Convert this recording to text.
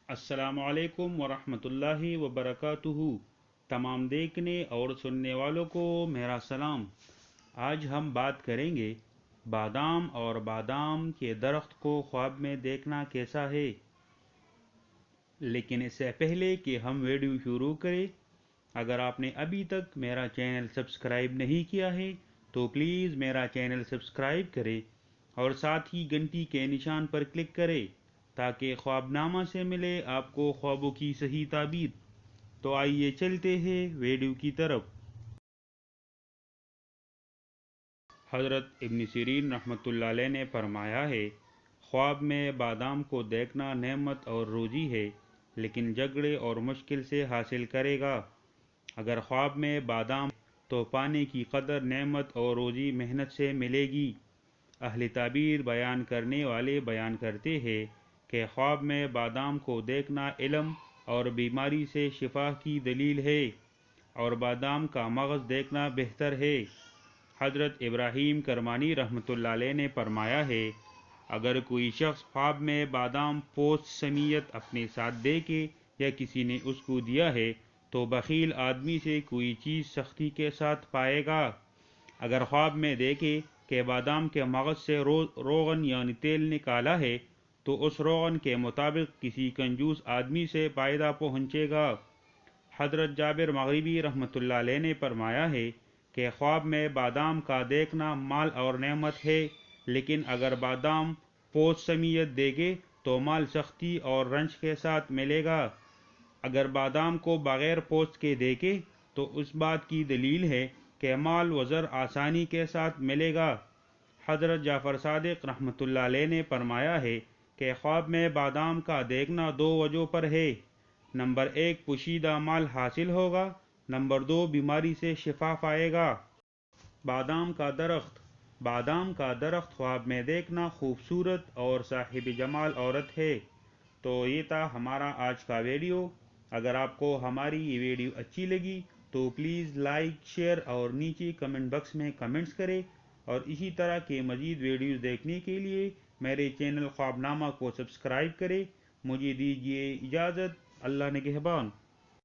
السلام علیکم ورحمۃ اللہ وبرکاتہ۔ تمام دیکھنے اور سننے والوں کو میرا سلام۔ آج ہم بات کریں گے بادام اور بادام کے درخت کو خواب میں دیکھنا کیسا ہے۔ لیکن اس سے پہلے کہ ہم ویڈیو شروع کریں، اگر آپ نے ابھی تک میرا چینل سبسکرائب نہیں کیا ہے تو پلیز میرا چینل سبسکرائب کریں اور ساتھ ہی گھنٹی کے نشان پر کلک کریں تاکہ خواب نامہ سے ملے آپ کو خوابوں کی صحیح تعبیر۔ تو آئیے چلتے ہیں ویڈیو کی طرف۔ حضرت ابن سیرین رحمۃ اللہ علیہ نے فرمایا ہے، خواب میں بادام کو دیکھنا نعمت اور روزی ہے، لیکن جھگڑے اور مشکل سے حاصل کرے گا۔ اگر خواب میں بادام تو پانے کی قدر نعمت اور روزی محنت سے ملے گی۔ اہل تعبیر بیان کرنے والے بیان کرتے ہیں کہ خواب میں بادام کو دیکھنا علم اور بیماری سے شفا کی دلیل ہے، اور بادام کا مغز دیکھنا بہتر ہے۔ حضرت ابراہیم کرمانی رحمۃ اللہ علیہ نے فرمایا ہے، اگر کوئی شخص خواب میں بادام پوست سمیت اپنے ساتھ دیکھے یا کسی نے اس کو دیا ہے تو بخیل آدمی سے کوئی چیز سختی کے ساتھ پائے گا۔ اگر خواب میں دیکھے کہ بادام کے مغز سے روغن یعنی تیل نکالا ہے تو اس روغن کے مطابق کسی کنجوس آدمی سے فائدہ پہنچے گا۔ حضرت جابر مغربی رحمۃ اللہ علیہ نے فرمایا ہے کہ خواب میں بادام کا دیکھنا مال اور نعمت ہے، لیکن اگر بادام پوست سمیت دیکھے تو مال سختی اور رنج کے ساتھ ملے گا۔ اگر بادام کو بغیر پوست کے دیکھے تو اس بات کی دلیل ہے کہ مال و زر آسانی کے ساتھ ملے گا۔ حضرت جعفر صادق رحمۃ اللہ علیہ نے فرمایا ہے کہ خواب میں بادام کا دیکھنا دو وجہوں پر ہے۔ نمبر 1 پوشیدہ مال حاصل ہوگا، نمبر 2 بیماری سے شفا پائے گا۔ بادام کا درخت خواب میں دیکھنا خوبصورت اور صاحب جمال عورت ہے۔ تو یہ تھا ہمارا آج کا ویڈیو۔ اگر آپ کو ہماری یہ ویڈیو اچھی لگی تو پلیز لائک، شیئر اور نیچے کمنٹ باکس میں کمنٹس کریں، اور اسی طرح کے مزید ویڈیوز دیکھنے کے لیے میرے چینل خواب نامہ کو سبسکرائب کریں۔ مجھے دیجیے اجازت، اللہ نگہبان۔